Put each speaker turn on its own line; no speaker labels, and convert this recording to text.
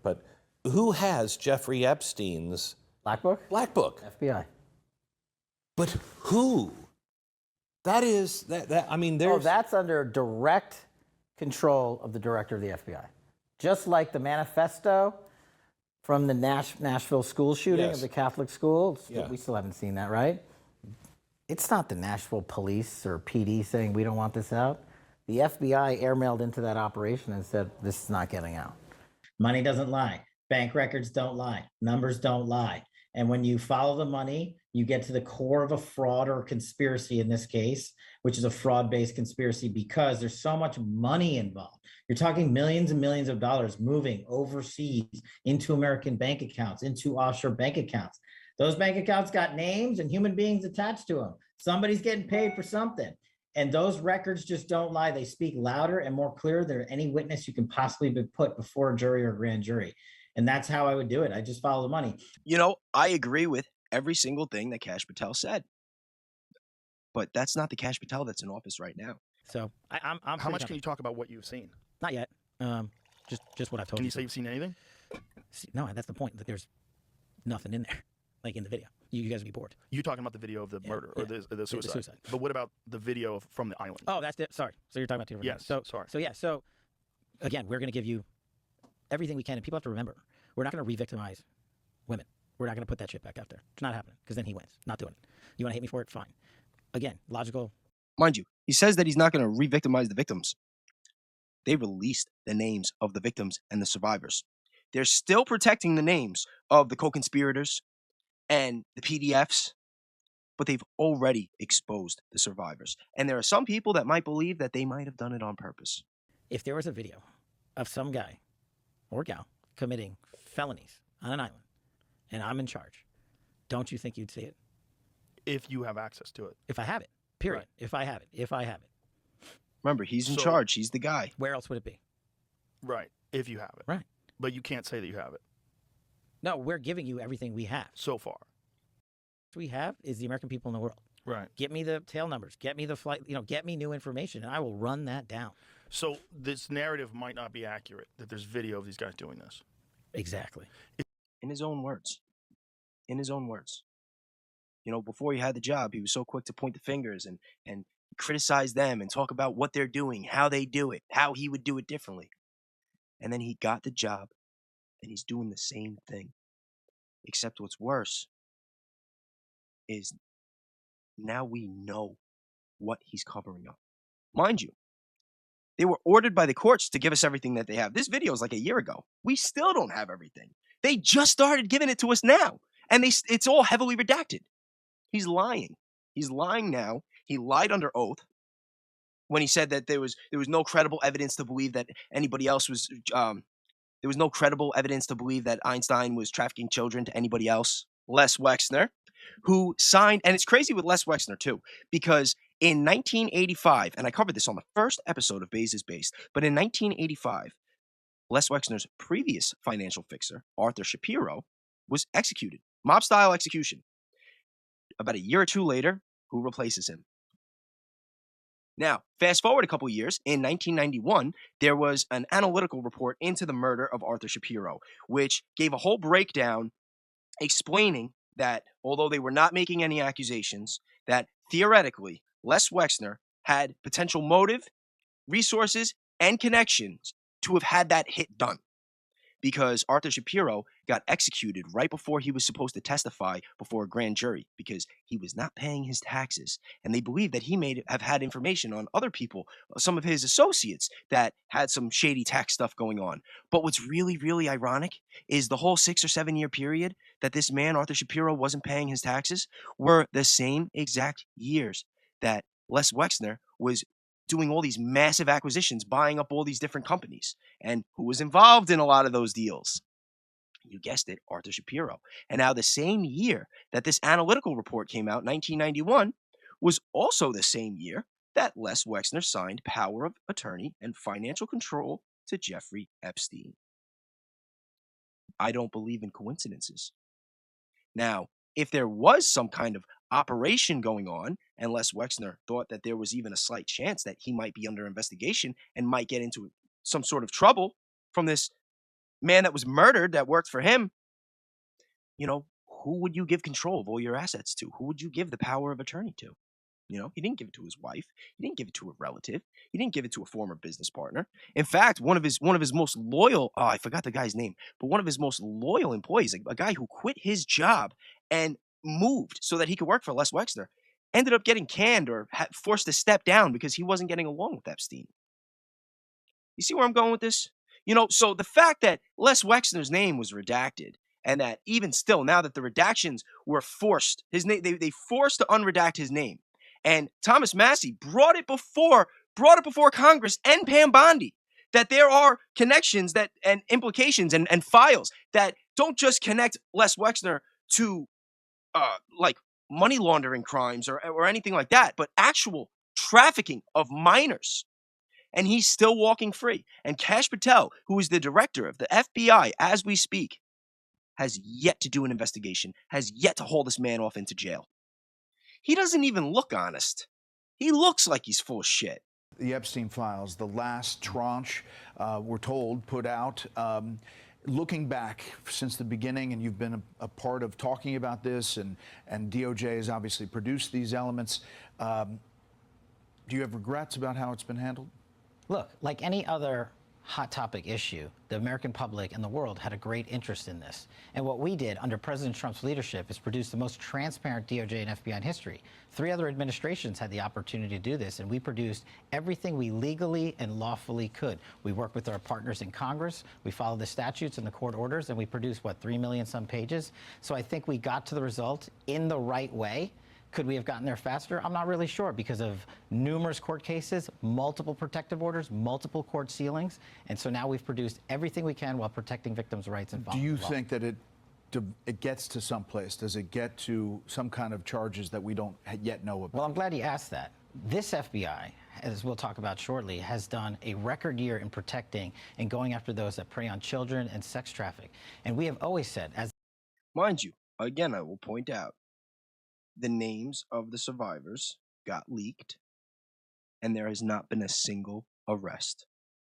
but who has Jeffrey Epstein's
Black Book?
Black Book?
FBI.
But who? That is, I mean, there's...
Oh, that's under direct control of the director of the FBI. Just like the manifesto from the Nashville school shooting of the Catholic school.
Yeah.
We still haven't seen that, right? It's not the Nashville police or PD saying we don't want this out. The FBI airmailed into that operation and said, this is not getting out.
Money doesn't lie. Bank records don't lie. Numbers don't lie. And when you follow the money, you get to the core of a fraud or conspiracy in this case, which is a fraud-based conspiracy because there's so much money involved. You're talking millions and millions of dollars moving overseas into American bank accounts, into offshore bank accounts. Those bank accounts got names and human beings attached to them. Somebody's getting paid for something. And those records just don't lie. They speak louder and more clear than any witness you can possibly be put before a jury or a grand jury. And that's how I would do it. I just follow the money.
You know, I agree with every single thing that Kash Patel said. But that's not the Kash Patel that's in office right now.
So I'm
How much can you talk about what you've seen?
Not yet. Just what I've told you.
Can you say you've seen anything?
No, that's the point. That there's nothing in there, like in the video. You guys would be bored.
You're talking about the video of the murder or the suicide.
The suicide.
But what about the video from the island?
Oh, that's it. Sorry. So you're talking about the other
Yes.
video.
Sorry.
So yeah. So again, we're going to give you everything we can, and people have to remember, we're not going to re-victimize women. We're not going to put that shit back out there. It's not happening because then he wins. Not doing it. You want to hate me for it? Fine. Again, logical.
Mind you, he says that he's not going to re-victimize the victims. They released the names of the victims and the survivors. They're still protecting the names of the co-conspirators and the PDFs, but they've already exposed the survivors. And there are some people that might believe that they might have done it on purpose.
If there was a video of some guy or gal committing felonies on an island and I'm in charge, don't you think you'd see it?
If you have access to it.
If I have it, period.
Right.
If I have it.
Remember, he's in charge. He's the guy.
Where else would it be?
Right. If you have it.
Right.
But you can't say that you have it.
No, we're giving you everything we have.
So far.
What we have is the American people in the world.
Right.
Get me the tail numbers. Get me the flight, get me new information, and I will run that down.
So this narrative might not be accurate, that there's video of these guys doing this.
Exactly.
In his own words. In his own words. You know, before he had the job, he was so quick to point the fingers and criticize them and talk about what they're doing, how they do it, how he would do it differently. And then he got the job, and he's doing the same thing. Except what's worse is now we know what he's covering up. Mind you, they were ordered by the courts to give us everything that they have. This video is like a year ago. We still don't have everything. They just started giving it to us now, and it's all heavily redacted. He's lying. He's lying now. He lied under oath when he said that there was no credible evidence to believe that anybody else was there was no credible evidence to believe that Einstein was trafficking children to anybody else. Les Wexner, who signed, and it's crazy with Les Wexner too, because in 1985, and I covered this on the first episode of Bayes is Based, but in 1985, Les Wexner's previous financial fixer, Arthur Shapiro, was executed. Mob-style execution. About a year or two later, who replaces him? Now, fast forward a couple years, in 1991, there was an analytical report into the murder of Arthur Shapiro, which gave a whole breakdown explaining that although they were not making any accusations, that theoretically, Les Wexner had potential motive, resources, and connections to have had that hit done. Because Arthur Shapiro got executed right before he was supposed to testify before a grand jury because he was not paying his taxes. And they believe that he may have had information on other people, some of his associates that had some shady tax stuff going on. But what's really, really ironic is the whole 6 or 7 year period that this man, Arthur Shapiro, wasn't paying his taxes were the same exact years that Les Wexner was doing all these massive acquisitions, buying up all these different companies. And who was involved in a lot of those deals? You guessed it, Arthur Shapiro. And now the same year that this analytical report came out, 1991, was also the same year that Les Wexner signed power of attorney and financial control to Jeffrey Epstein. I don't believe in coincidences. Now, if there was some kind of operation going on, and Les Wexner thought that there was even a slight chance that he might be under investigation and might get into some sort of trouble from this man that was murdered that worked for him, you know, who would you give control of all your assets to? Who would you give the power of attorney to? You know, he didn't give it to his wife. He didn't give it to a relative. He didn't give it to a former business partner. In fact, one of his most loyal, oh, I forgot the guy's name, but one of his most loyal employees, a guy who quit his job and moved so that he could work for Les Wexner, ended up getting canned or forced to step down because he wasn't getting along with Epstein. You see where I'm going with this? You know, so the fact that Les Wexner's name was redacted, and that even still, now that the redactions were forced, his name they forced to unredact his name, and Thomas Massey brought it before Congress and Pam Bondi, that there are connections that and implications and files that don't just connect Les Wexner to like money laundering crimes or anything like that, but actual trafficking of minors. And he's still walking free. And Kash Patel, who is the director of the FBI as we speak, has yet to do an investigation, has yet to haul this man off into jail. He doesn't even look honest. He looks like he's full of shit.
The Epstein files, the last tranche, we're told, put out. Looking back since the beginning, and you've been a part of talking about this, and DOJ has obviously produced these elements. Do you have regrets about how it's been handled?
Look, like any other hot topic issue, the American public and the world had a great interest in this. And what we did under President Trump's leadership is produce the most transparent DOJ and FBI in history. 3 other administrations had the opportunity to do this, and we produced everything we legally and lawfully could. We worked with our partners in Congress, we followed the statutes and the court orders, and we produced, what, 3 million some pages? So I think we got to the result in the right way. Could we have gotten there faster? I'm not really sure because of numerous court cases, multiple protective orders, multiple court sealings. And so now we've produced everything we can while protecting victims' rights and following
Do you
the law.
think that it gets to some place? Does it get to some kind of charges that we don't yet know about?
Well, I'm glad you asked that. This FBI, as we'll talk about shortly, has done a record year in protecting and going after those that prey on children and sex traffic. And we have always said, as
Mind you, again, I will point out, the names of the survivors got leaked, and there has not been a single arrest